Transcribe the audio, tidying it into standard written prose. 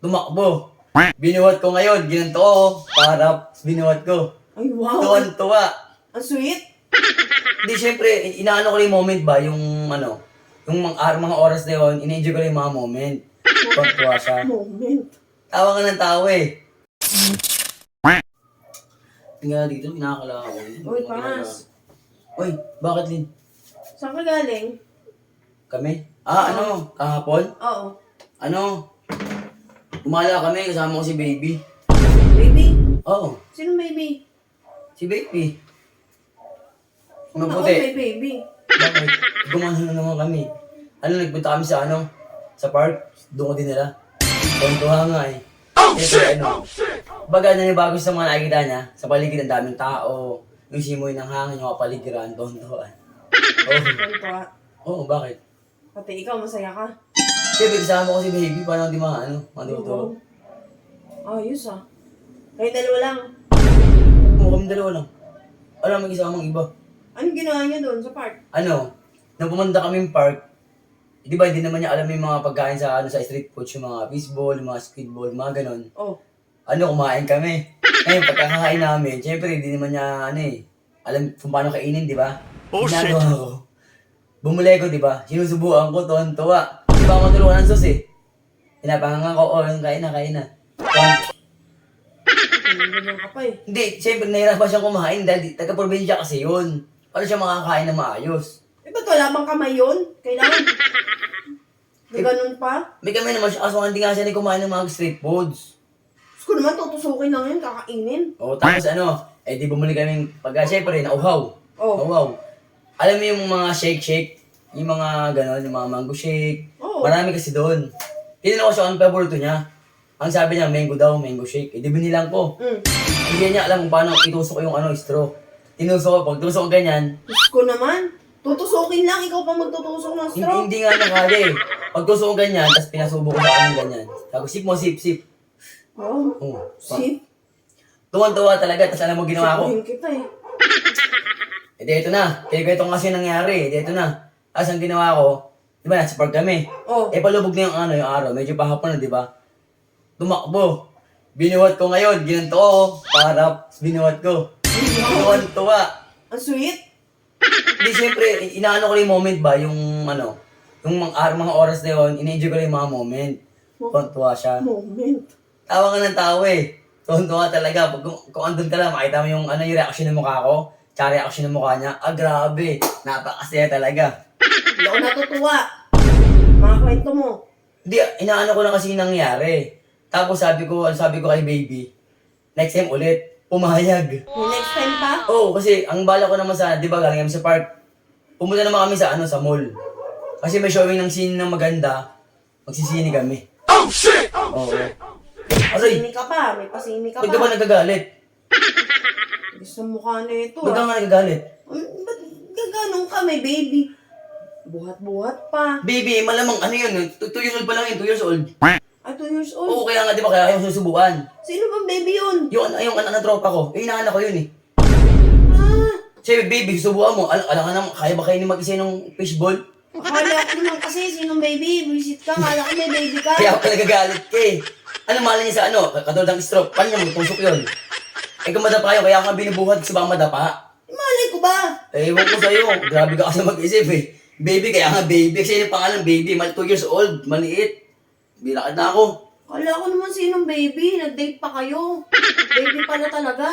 tumakbo. Binuhat ko ngayon, ginanto ko, para binuhat ko. Ay, wow. Tuwan-tuwa. Ang sweet. Hindi, syempre, inaano ko yung moment ba, yung ano, yung mga oras na yun, in-enjoy ko yung mga moment. Tuwan-tuwa siya. Moment. Tawa ka ng tawa eh. Tingnan dito, pinakakala ko. Uy, Pas. Uy, bakit Lin? Saan ka galing? Kami? Kahapon? Oo. Gumala kami, kasama ko si Baby. Baby? Oo, Sino baby? si Baby. Ako Maputi. may baby. Bakit? Gumala na naman kami. Nagpunta kami sa sa park. Doon ko din nila. Tuwan-tuwa nga eh. Siyempre, baga nanibago sa mga nakikita niya, sa paligid ang daming tao, yung simoy ng hangin, yung kapaligiran, tuwan-tuwa. Tuwa. Oo, bakit? Pati ikaw, masaya ka. Siyempre, kasama ko si Baby, parang di matutuwa. Ayos ah. Kayo dalawa lang. Oo, kami dalawa lang. Alam, may kasamang iba. Anong ginawa niya doon sa park? Nung pumunta kaming park, di ba, hindi naman niya alam yung mga pagkain sa street food, yung mga fishball, yung mga squidball, mga ganon. Oh. Kumain kami. Ngayon, pagkakakain namin, syempre, hindi naman niya, alam kung paano kainin, di ba? Oh, shit. Ginagawa ko. Bumuli ko, di ba? Sinusubuan ko, tuwan-tuwa. Di ba ako matulungan ng sus eh? Pinapangangan ko, kain na. Ganyan ka pa eh. Hindi, syempre, nahirapan siyang kumain dahil taga-probinsya kasi yun. Paano siya makakain na maayos? Eh, ba't wala bang kamay yun? Kailangan. Ganun pa? May kami naman siya, kaso hindi nga siya kumain ng mga street foods. Gusto ko naman tutusukin lang yun, kakainin. O, tapos di bumuli kaming syempre, nauhaw. Oh. Nauhaw. Alam mo yung mga shake, yung mga ganon, yung mga mango shake. Oo. Marami kasi doon. Tinanong ko siya ang paborito niya. Ang sabi niya, mango daw, mango shake. Di binilang ko. Hindi niya alam kung paano itusok ko yung straw. Tinusok ko, pag tusok ko ganyan, Gusto ko naman. Tutusukin lang, ikaw pa magtutusok ng straw. hindi nga nakali eh. Pag tusok ko ganyan, tapos pinasubo ko sa kanya ganyan. Tapos sip mo, sip. Wow. Oh, Sip. tuwan-tuwa talaga, tapos alam mo ginawa ko. Sipuhin kita eh. Ito na. Kaya ito kasi nangyari. Ito na. Tapos ang ginawa ko, di ba, nasa park kami. Oh. Palubog na yung araw. Medyo pahapon na, di ba? Tumakbo. Binuhat ko ngayon. Ginanto ko, para binuhat ko. Tuwan-tuwa. Ang sweet. Hindi, siyempre, inaano ko yung moment ba, yung mga oras na yun, in-enjoy ko yung mga moment. Tuwan-tuwa siya. Moment. Tawa ka ng tawa eh. Tuwan-tuwa talaga. Kung andun ka lang, makita mo yung reaction ng mukha ko. Tsaka reaction ng mukha niya. Grabe. Napakasaya talaga. Hindi ako natutuwa. Mga kwento mo. Hindi, inaano ko lang kasi yung nangyari. Tapos sabi ko kay Baby, next time ulit, pumayag. May next time pa? Oo, kasi ang bala ko naman di ba, galing kami sa park. Pumunta naman kami sa mall. Kasi may showing ng scene ng maganda, magsisini kami. Oh shit! Oo. Aray, Pasimi ka pa. May pasimi ka ba't ka ba pa. nagagalit? Gusto mukha na ito Ba't ka ah. nga nagagalit? Ba't gaganong ka? May baby. Buhat-buhat pa. Baby, malamang 2 years old pa lang yun, 2 years old. Ay, 2 years old. Oo, kaya nga, di ba, kaya yung susubukan. Sino bang baby yun? Yung anak ng tropa ko, inaanak ko yun eh. Ah, Sabi, baby, susubukan mo. Alam ka naman, kaya ba kayo mag-isa ng fishball? akala ko naman kasi sinong baby. Visit ka. Akala ko may baby ka. Kaya ako nagagalit ka eh. Ano mahalin niya sa katulad ng stroke, paano niya magtusok yun? Kung madapa yun, kaya ako nga binubuhat kasi baka madapa. Malay ko ba? Ewan ko sa'yo, grabe ka kasi mag-isip eh. Baby, kaya nga baby. Kasi yung pangalan baby, 2 years old, maliit. Bilakad na ako. Akala ko naman sinong baby. Nag-date pa kayo. Baby pala talaga.